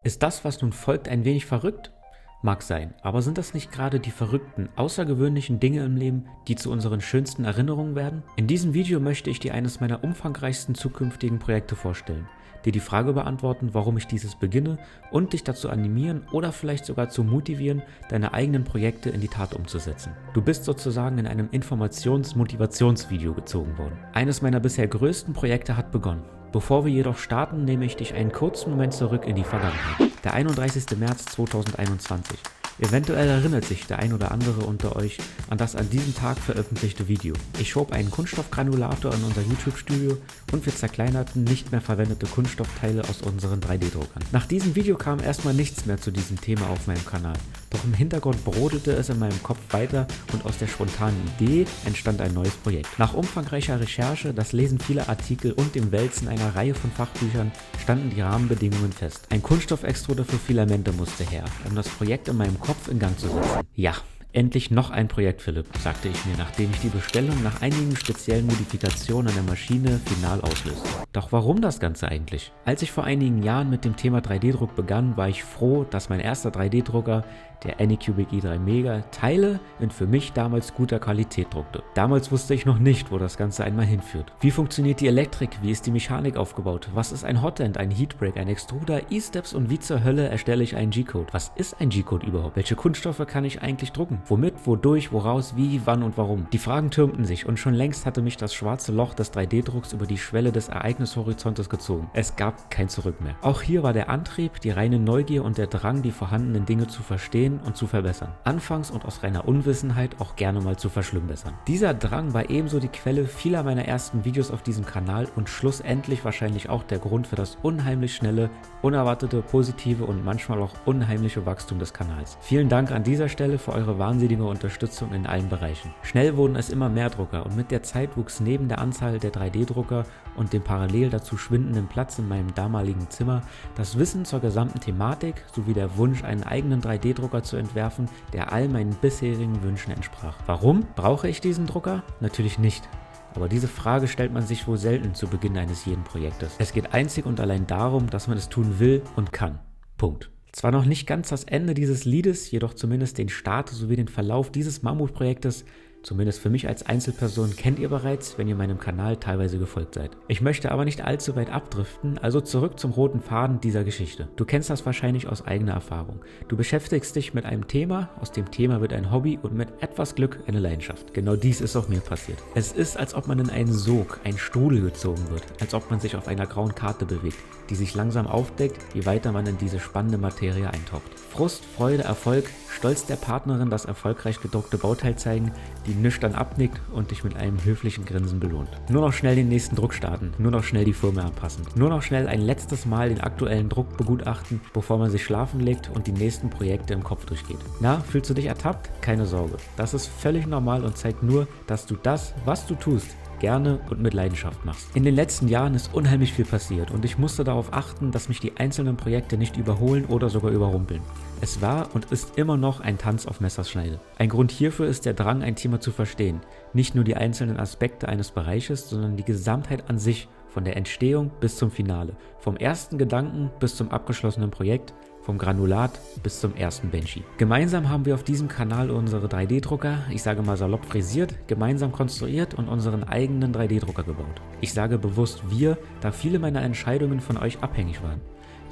Ist das, was nun folgt, ein wenig verrückt? Mag sein, aber sind das nicht gerade die verrückten, außergewöhnlichen Dinge im Leben, die zu unseren schönsten Erinnerungen werden? In diesem Video möchte ich dir eines meiner umfangreichsten zukünftigen Projekte vorstellen, dir die Frage beantworten, warum ich dieses beginne und dich dazu animieren oder vielleicht sogar zu motivieren, deine eigenen Projekte in die Tat umzusetzen. Du bist sozusagen in einem Informations-Motivationsvideo gezogen worden. Eines meiner bisher größten Projekte hat begonnen. Bevor wir jedoch starten, nehme ich dich einen kurzen Moment zurück in die Vergangenheit. Der 31. März 2021. Eventuell erinnert sich der ein oder andere unter euch an das an diesem Tag veröffentlichte Video. Ich schob einen Kunststoffgranulator in unser YouTube-Studio und wir zerkleinerten nicht mehr verwendete Kunststoffteile aus unseren 3D-Druckern. Nach diesem Video kam erstmal nichts mehr zu diesem Thema auf meinem Kanal. Doch im Hintergrund brodelte es in meinem Kopf weiter und aus der spontanen Idee entstand ein neues Projekt. Nach umfangreicher Recherche, das Lesen vieler Artikel und dem Wälzen einer Reihe von Fachbüchern standen die Rahmenbedingungen fest. Ein Kunststoffextruder für Filamente musste her, um das Projekt in meinem Kopf in Gang zu setzen. Ja, endlich noch ein Projekt, Philipp, sagte ich mir, nachdem ich die Bestellung nach einigen speziellen Modifikationen an der Maschine final auslöste. Doch warum das Ganze eigentlich? Als ich vor einigen Jahren mit dem Thema 3D-Druck begann, war ich froh, dass mein erster 3D-Drucker, der Anycubic i3 Mega, Teile in für mich damals guter Qualität druckte. Damals wusste ich noch nicht, wo das Ganze einmal hinführt. Wie funktioniert die Elektrik? Wie ist die Mechanik aufgebaut? Was ist ein Hotend, ein Heatbreak, ein Extruder, E-Steps und wie zur Hölle erstelle ich einen G-Code? Was ist ein G-Code überhaupt? Welche Kunststoffe kann ich eigentlich drucken? Womit, wodurch, woraus, wie, wann und warum? Die Fragen türmten sich und schon längst hatte mich das schwarze Loch des 3D-Drucks über die Schwelle des Ereignishorizontes gezogen. Es gab kein Zurück mehr. Auch hier war der Antrieb, die reine Neugier und der Drang, die vorhandenen Dinge zu verstehen und zu verbessern. Anfangs und aus reiner Unwissenheit auch gerne mal zu verschlimmbessern. Dieser Drang war ebenso die Quelle vieler meiner ersten Videos auf diesem Kanal und schlussendlich wahrscheinlich auch der Grund für das unheimlich schnelle, unerwartete, positive und manchmal auch unheimliche Wachstum des Kanals. Vielen Dank an dieser Stelle für eure wahnsinnige Unterstützung in allen Bereichen. Schnell wurden es immer mehr Drucker und mit der Zeit wuchs neben der Anzahl der 3D-Drucker und dem parallel dazu schwindenden Platz in meinem damaligen Zimmer das Wissen zur gesamten Thematik sowie der Wunsch, einen eigenen 3D-Drucker zu entwerfen, der all meinen bisherigen Wünschen entsprach. Warum brauche ich diesen Drucker? Natürlich nicht. Aber diese Frage stellt man sich wohl selten zu Beginn eines jeden Projektes. Es geht einzig und allein darum, dass man es tun will und kann. Punkt. Zwar noch nicht ganz das Ende dieses Liedes, jedoch zumindest den Start sowie den Verlauf dieses Mammutprojektes, zumindest für mich als Einzelperson, kennt ihr bereits, wenn ihr meinem Kanal teilweise gefolgt seid. Ich möchte aber nicht allzu weit abdriften, also zurück zum roten Faden dieser Geschichte. Du kennst das wahrscheinlich aus eigener Erfahrung. Du beschäftigst dich mit einem Thema, aus dem Thema wird ein Hobby und mit etwas Glück eine Leidenschaft. Genau dies ist auch mir passiert. Es ist, als ob man in einen Sog, einen Strudel gezogen wird, als ob man sich auf einer grauen Karte bewegt, die sich langsam aufdeckt, je weiter man in diese spannende Materie eintaucht. Frust, Freude, Erfolg, Stolz der Partnerin, das erfolgreich gedruckte Bauteil zeigen, die nüchtern abnickt und dich mit einem höflichen Grinsen belohnt. Nur noch schnell den nächsten Druck starten, nur noch schnell die Firma anpassen, nur noch schnell ein letztes Mal den aktuellen Druck begutachten, bevor man sich schlafen legt und die nächsten Projekte im Kopf durchgeht. Na, fühlst du dich ertappt? Keine Sorge. Das ist völlig normal und zeigt nur, dass du das, was du tust, gerne und mit Leidenschaft machst. In den letzten Jahren ist unheimlich viel passiert und ich musste darauf achten, dass mich die einzelnen Projekte nicht überholen oder sogar überrumpeln. Es war und ist immer noch ein Tanz auf Messerschneide. Ein Grund hierfür ist der Drang, ein Thema zu verstehen. Nicht nur die einzelnen Aspekte eines Bereiches, sondern die Gesamtheit an sich, von der Entstehung bis zum Finale. Vom ersten Gedanken bis zum abgeschlossenen Projekt, vom Granulat bis zum ersten Banshee. Gemeinsam haben wir auf diesem Kanal unsere 3D-Drucker, ich sage mal salopp frisiert, gemeinsam konstruiert und unseren eigenen 3D-Drucker gebaut. Ich sage bewusst wir, da viele meiner Entscheidungen von euch abhängig waren.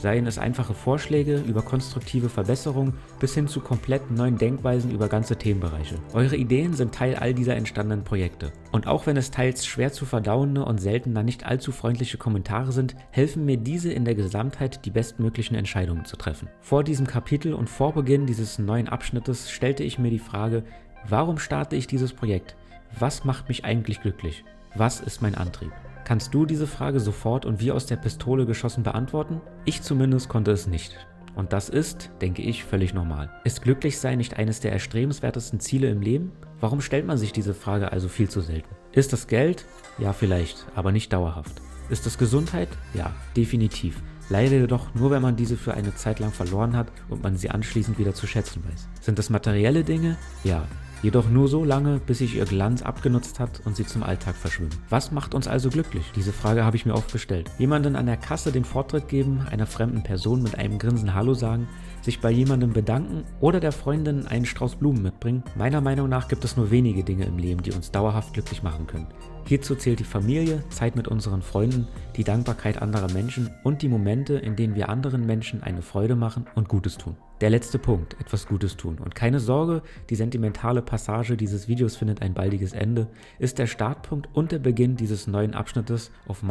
Seien es einfache Vorschläge über konstruktive Verbesserungen bis hin zu komplett neuen Denkweisen über ganze Themenbereiche. Eure Ideen sind Teil all dieser entstandenen Projekte. Und auch wenn es teils schwer zu verdauende und seltener nicht allzu freundliche Kommentare sind, helfen mir diese in der Gesamtheit die bestmöglichen Entscheidungen zu treffen. Vor diesem Kapitel und vor Beginn dieses neuen Abschnittes stellte ich mir die Frage, warum starte ich dieses Projekt? Was macht mich eigentlich glücklich? Was ist mein Antrieb? Kannst du diese Frage sofort und wie aus der Pistole geschossen beantworten? Ich zumindest konnte es nicht. Und das ist, denke ich, völlig normal. Ist Glücklichsein nicht eines der erstrebenswertesten Ziele im Leben? Warum stellt man sich diese Frage also viel zu selten? Ist es Geld? Ja, vielleicht, aber nicht dauerhaft. Ist es Gesundheit? Ja, definitiv. Leider jedoch nur, wenn man diese für eine Zeit lang verloren hat und man sie anschließend wieder zu schätzen weiß. Sind es materielle Dinge? Ja. Jedoch nur so lange, bis sich ihr Glanz abgenutzt hat und sie zum Alltag verschwimmen. Was macht uns also glücklich? Diese Frage habe ich mir oft gestellt. Jemanden an der Kasse den Vortritt geben, einer fremden Person mit einem Grinsen Hallo sagen, sich bei jemandem bedanken oder der Freundin einen Strauß Blumen mitbringen? Meiner Meinung nach gibt es nur wenige Dinge im Leben, die uns dauerhaft glücklich machen können. Hierzu zählt die Familie, Zeit mit unseren Freunden, die Dankbarkeit anderer Menschen und die Momente, in denen wir anderen Menschen eine Freude machen und Gutes tun. Der letzte Punkt, etwas Gutes tun. Und keine Sorge, die sentimentale Passage dieses Videos findet ein baldiges Ende, ist der Startpunkt und der Beginn dieses neuen Abschnittes auf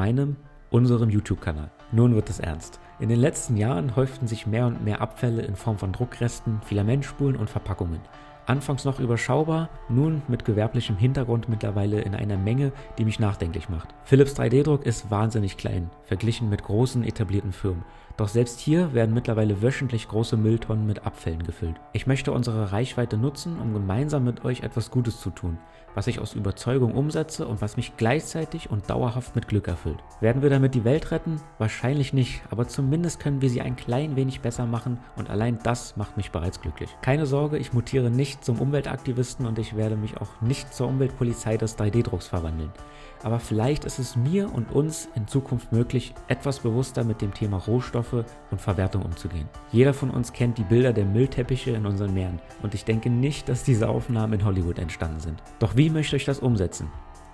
unserem YouTube-Kanal. Nun wird es ernst. In den letzten Jahren häuften sich mehr und mehr Abfälle in Form von Druckresten, Filamentspulen und Verpackungen. Anfangs noch überschaubar, nun mit gewerblichem Hintergrund mittlerweile in einer Menge, die mich nachdenklich macht. Philips 3D-Druck ist wahnsinnig klein, verglichen mit großen etablierten Firmen. Doch selbst hier werden mittlerweile wöchentlich große Mülltonnen mit Abfällen gefüllt. Ich möchte unsere Reichweite nutzen, um gemeinsam mit euch etwas Gutes zu tun, was ich aus Überzeugung umsetze und was mich gleichzeitig und dauerhaft mit Glück erfüllt. Werden wir damit die Welt retten? Wahrscheinlich nicht, aber zumindest können wir sie ein klein wenig besser machen und allein das macht mich bereits glücklich. Keine Sorge, ich mutiere nicht zum Umweltaktivisten und ich werde mich auch nicht zur Umweltpolizei des 3D-Drucks verwandeln. Aber vielleicht ist es mir und uns in Zukunft möglich, etwas bewusster mit dem Thema Rohstoffe und Verwertung umzugehen. Jeder von uns kennt die Bilder der Müllteppiche in unseren Meeren und ich denke nicht, dass diese Aufnahmen in Hollywood entstanden sind. Doch wie möchte ich das umsetzen?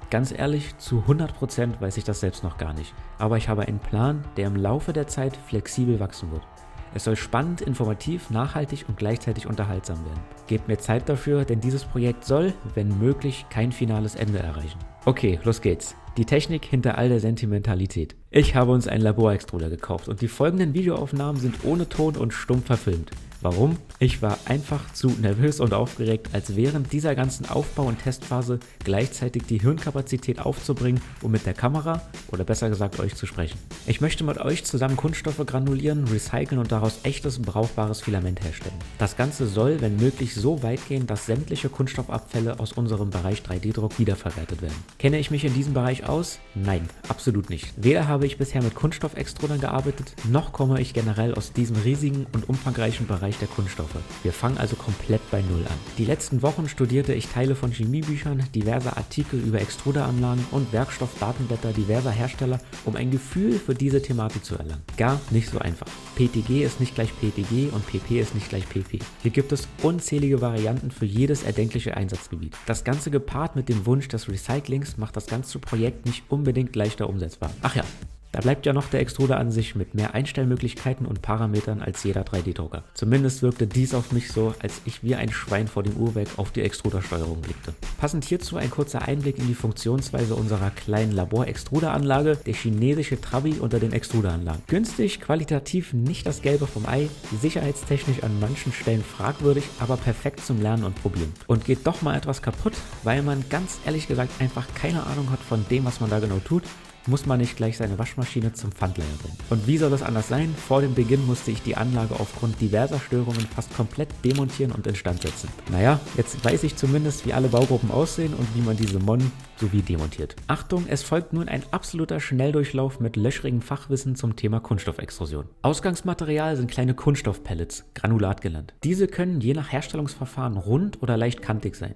Ganz ehrlich, zu 100% weiß ich das selbst noch gar nicht. Aber ich habe einen Plan, der im Laufe der Zeit flexibel wachsen wird. Es soll spannend, informativ, nachhaltig und gleichzeitig unterhaltsam werden. Gebt mir Zeit dafür, denn dieses Projekt soll, wenn möglich, kein finales Ende erreichen. Okay, los geht's. Die Technik hinter all der Sentimentalität. Ich habe uns einen Laborextruder gekauft und die folgenden Videoaufnahmen sind ohne Ton und stumpf verfilmt. Warum? Ich war einfach zu nervös und aufgeregt, als während dieser ganzen Aufbau- und Testphase gleichzeitig die Hirnkapazität aufzubringen, um mit der Kamera oder besser gesagt euch zu sprechen. Ich möchte mit euch zusammen Kunststoffe granulieren, recyceln und daraus echtes, brauchbares Filament herstellen. Das Ganze soll, wenn möglich, so weit gehen, dass sämtliche Kunststoffabfälle aus unserem Bereich 3D-Druck wiederverwertet werden. Kenne ich mich in diesem Bereich aus? Nein, absolut nicht. Weder habe ich bisher mit Kunststoffextrudern gearbeitet, noch komme ich generell aus diesem riesigen und umfangreichen Bereich der Kunststoffe. Wir fangen also komplett bei Null an. Die letzten Wochen studierte ich Teile von Chemiebüchern, diverse Artikel über Extruderanlagen und Werkstoffdatenblätter diverser Hersteller, um ein Gefühl für diese Thematik zu erlangen. Gar nicht so einfach. PTG ist nicht gleich PTG und PP ist nicht gleich PP. Hier gibt es unzählige Varianten für jedes erdenkliche Einsatzgebiet. Das Ganze gepaart mit dem Wunsch des Recyclings macht das ganze Projekt nicht unbedingt leichter umsetzbar. Ach ja, da bleibt ja noch der Extruder an sich mit mehr Einstellmöglichkeiten und Parametern als jeder 3D-Drucker. Zumindest wirkte dies auf mich so, als ich wie ein Schwein vor dem Uhrwerk auf die Extrudersteuerung blickte. Passend hierzu ein kurzer Einblick in die Funktionsweise unserer kleinen Labor-Extruderanlage, der chinesische Trabi unter den Extruderanlagen. Günstig, qualitativ nicht das Gelbe vom Ei, sicherheitstechnisch an manchen Stellen fragwürdig, aber perfekt zum Lernen und Probieren. Und geht doch mal etwas kaputt, weil man ganz ehrlich gesagt einfach keine Ahnung hat von dem, was man da genau tut, muss man nicht gleich seine Waschmaschine zum Pfandleiher bringen. Und wie soll es anders sein? Vor dem Beginn musste ich die Anlage aufgrund diverser Störungen fast komplett demontieren und instand setzen. Naja, jetzt weiß ich zumindest, wie alle Baugruppen aussehen und wie man diese sowie demontiert. Achtung, es folgt nun ein absoluter Schnelldurchlauf mit löchrigem Fachwissen zum Thema Kunststoffextrusion. Ausgangsmaterial sind kleine Kunststoffpellets, Granulat genannt. Diese können je nach Herstellungsverfahren rund oder leicht kantig sein.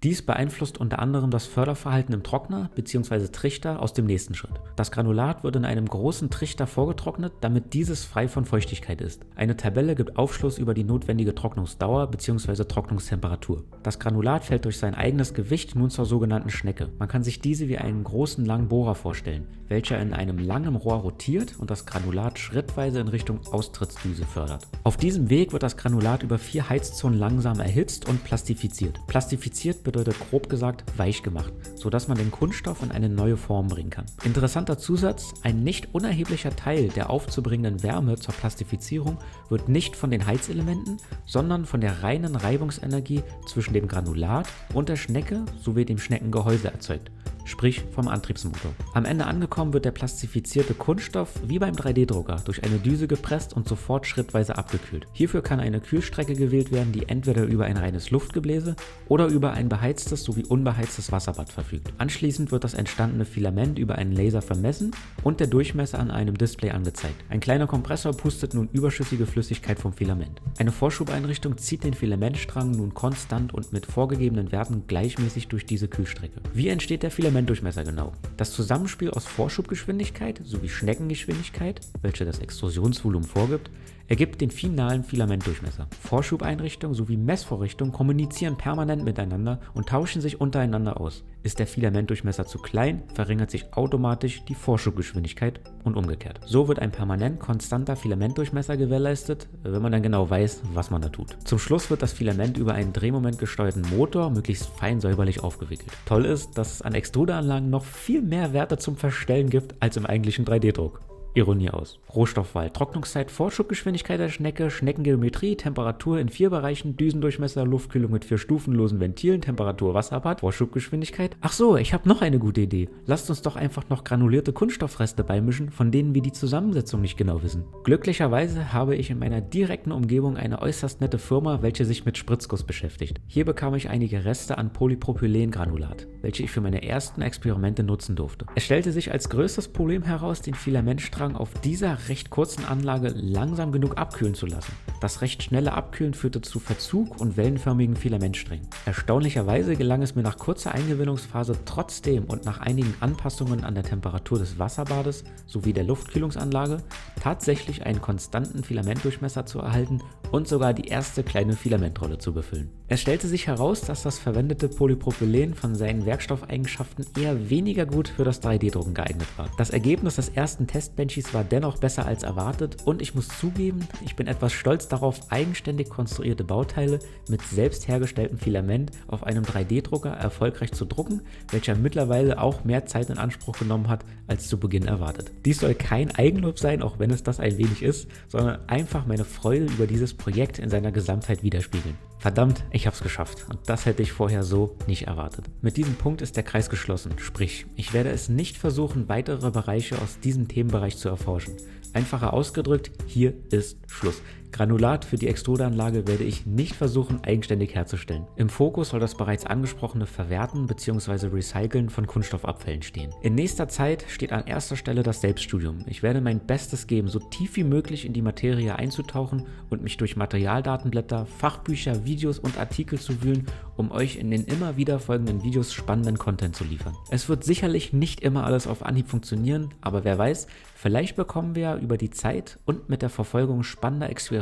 Dies beeinflusst unter anderem das Förderverhalten im Trockner bzw. Trichter aus dem nächsten Schritt. Das Granulat wird in einem großen Trichter vorgetrocknet, damit dieses frei von Feuchtigkeit ist. Eine Tabelle gibt Aufschluss über die notwendige Trocknungsdauer bzw. Trocknungstemperatur. Das Granulat fällt durch sein eigenes Gewicht nun zur sogenannten Schnecke. Man kann sich diese wie einen großen langen Bohrer vorstellen, welcher in einem langen Rohr rotiert und das Granulat schrittweise in Richtung Austrittsdüse fördert. Auf diesem Weg wird das Granulat über 4 Heizzonen langsam erhitzt und plastifiziert. Plastifiziert bedeutet grob gesagt weich gemacht, sodass man den Kunststoff in eine neue Form bringen kann. Interessanter Zusatz, ein nicht unerheblicher Teil der aufzubringenden Wärme zur Plastifizierung wird nicht von den Heizelementen, sondern von der reinen Reibungsenergie zwischen dem Granulat und der Schnecke sowie dem Schneckengehäuse erzeugt. sprich vom Antriebsmotor. Am Ende angekommen wird der plastifizierte Kunststoff wie beim 3D-Drucker durch eine Düse gepresst und sofort schrittweise abgekühlt. Hierfür kann eine Kühlstrecke gewählt werden, die entweder über ein reines Luftgebläse oder über ein beheiztes sowie unbeheiztes Wasserbad verfügt. Anschließend wird das entstandene Filament über einen Laser vermessen und der Durchmesser an einem Display angezeigt. Ein kleiner Kompressor pustet nun überschüssige Flüssigkeit vom Filament. Eine Vorschubeinrichtung zieht den Filamentstrang nun konstant und mit vorgegebenen Werten gleichmäßig durch diese Kühlstrecke. Wie entsteht der Filamentdurchmesser genau? Das Zusammenspiel aus Vorschubgeschwindigkeit sowie Schneckengeschwindigkeit, welche das Extrusionsvolumen vorgibt, ergibt den finalen Filamentdurchmesser. Vorschubeinrichtung sowie Messvorrichtung kommunizieren permanent miteinander und tauschen sich untereinander aus. Ist der Filamentdurchmesser zu klein, verringert sich automatisch die Vorschubgeschwindigkeit und umgekehrt. So wird ein permanent konstanter Filamentdurchmesser gewährleistet, wenn man dann genau weiß, was man da tut. Zum Schluss wird das Filament über einen drehmomentgesteuerten Motor möglichst fein säuberlich aufgewickelt. Toll ist, dass es an Extruderanlagen noch viel mehr Werte zum Verstellen gibt als im eigentlichen 3D-Druck. Ironie aus. Rohstoffwahl, Trocknungszeit, Vorschubgeschwindigkeit der Schnecke, Schneckengeometrie, Temperatur in 4 Bereichen, Düsendurchmesser, Luftkühlung mit 4 stufenlosen Ventilen, Temperatur, Wasserbad, Vorschubgeschwindigkeit. Ach so, ich habe noch eine gute Idee. Lasst uns doch einfach noch granulierte Kunststoffreste beimischen, von denen wir die Zusammensetzung nicht genau wissen. Glücklicherweise habe ich in meiner direkten Umgebung eine äußerst nette Firma, welche sich mit Spritzguss beschäftigt. Hier bekam ich einige Reste an Polypropylengranulat, welche ich für meine ersten Experimente nutzen durfte. Es stellte sich als größtes Problem heraus, den Filamentstrang auf dieser recht kurzen Anlage langsam genug abkühlen zu lassen. Das recht schnelle Abkühlen führte zu Verzug und wellenförmigen Filamentsträngen. Erstaunlicherweise gelang es mir nach kurzer Eingewinnungsphase trotzdem und nach einigen Anpassungen an der Temperatur des Wasserbades sowie der Luftkühlungsanlage tatsächlich einen konstanten Filamentdurchmesser zu erhalten und sogar die erste kleine Filamentrolle zu befüllen. Es stellte sich heraus, dass das verwendete Polypropylen von seinen Werkstoffeigenschaften eher weniger gut für das 3D-Drucken geeignet war. Das Ergebnis des ersten Testbenches war dennoch besser als erwartet und ich muss zugeben, ich bin etwas stolz darauf, eigenständig konstruierte Bauteile mit selbst hergestelltem Filament auf einem 3D-Drucker erfolgreich zu drucken, welcher mittlerweile auch mehr Zeit in Anspruch genommen hat, als zu Beginn erwartet. Dies soll kein Eigenlob sein, auch wenn es das ein wenig ist, sondern einfach meine Freude über dieses Projekt in seiner Gesamtheit widerspiegeln. Verdammt, ich hab's geschafft und das hätte ich vorher so nicht erwartet. Mit diesem Punkt ist der Kreis geschlossen, sprich, ich werde es nicht versuchen, weitere Bereiche aus diesem Themenbereich zu erforschen. Einfacher ausgedrückt, hier ist Schluss. Granulat für die Extruderanlage werde ich nicht versuchen, eigenständig herzustellen. Im Fokus soll das bereits angesprochene Verwerten bzw. Recyclen von Kunststoffabfällen stehen. In nächster Zeit steht an erster Stelle das Selbststudium. Ich werde mein Bestes geben, so tief wie möglich in die Materie einzutauchen und mich durch Materialdatenblätter, Fachbücher, Videos und Artikel zu wühlen, um euch in den immer wieder folgenden Videos spannenden Content zu liefern. Es wird sicherlich nicht immer alles auf Anhieb funktionieren, aber wer weiß, vielleicht bekommen wir über die Zeit und mit der Verfolgung spannender Experimente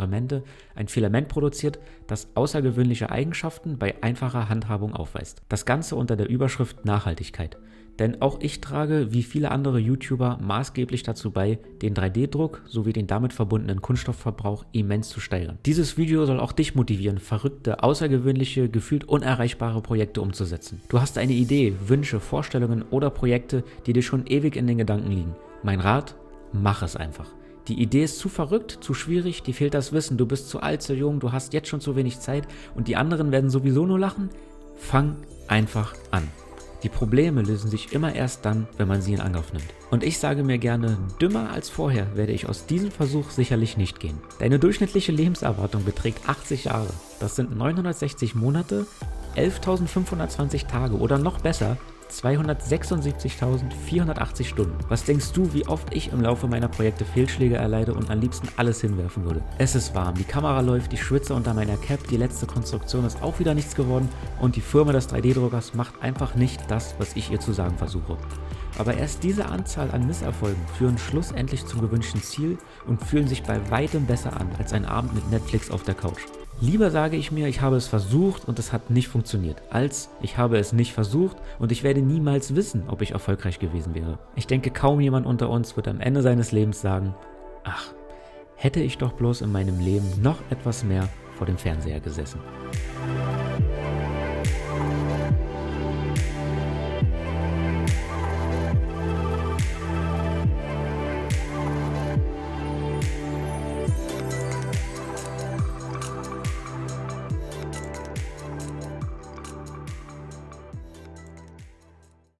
ein Filament produziert, das außergewöhnliche Eigenschaften bei einfacher Handhabung aufweist. Das Ganze unter der Überschrift Nachhaltigkeit. Denn auch ich trage, wie viele andere YouTuber, maßgeblich dazu bei, den 3D-Druck sowie den damit verbundenen Kunststoffverbrauch immens zu steigern. Dieses Video soll auch dich motivieren, verrückte, außergewöhnliche, gefühlt unerreichbare Projekte umzusetzen. Du hast eine Idee, Wünsche, Vorstellungen oder Projekte, die dir schon ewig in den Gedanken liegen. Mein Rat? Mach es einfach. Die Idee ist zu verrückt, zu schwierig, dir fehlt das Wissen, du bist zu alt, zu jung, du hast jetzt schon zu wenig Zeit und die anderen werden sowieso nur lachen. Fang einfach an. Die Probleme lösen sich immer erst dann, wenn man sie in Angriff nimmt. Und ich sage mir gerne, dümmer als vorher werde ich aus diesem Versuch sicherlich nicht gehen. Deine durchschnittliche Lebenserwartung beträgt 80 Jahre. Das sind 960 Monate, 11.520 Tage oder noch besser, 276.480 Stunden. Was denkst du, wie oft ich im Laufe meiner Projekte Fehlschläge erleide und am liebsten alles hinwerfen würde? Es ist warm, die Kamera läuft, ich schwitze unter meiner Cap, die letzte Konstruktion ist auch wieder nichts geworden und die Firma des 3D-Druckers macht einfach nicht das, was ich ihr zu sagen versuche. Aber erst diese Anzahl an Misserfolgen führen schlussendlich zum gewünschten Ziel und fühlen sich bei weitem besser an als ein Abend mit Netflix auf der Couch. Lieber sage ich mir, ich habe es versucht und es hat nicht funktioniert, als ich habe es nicht versucht und ich werde niemals wissen, ob ich erfolgreich gewesen wäre. Ich denke, kaum jemand unter uns wird am Ende seines Lebens sagen, ach, hätte ich doch bloß in meinem Leben noch etwas mehr vor dem Fernseher gesessen.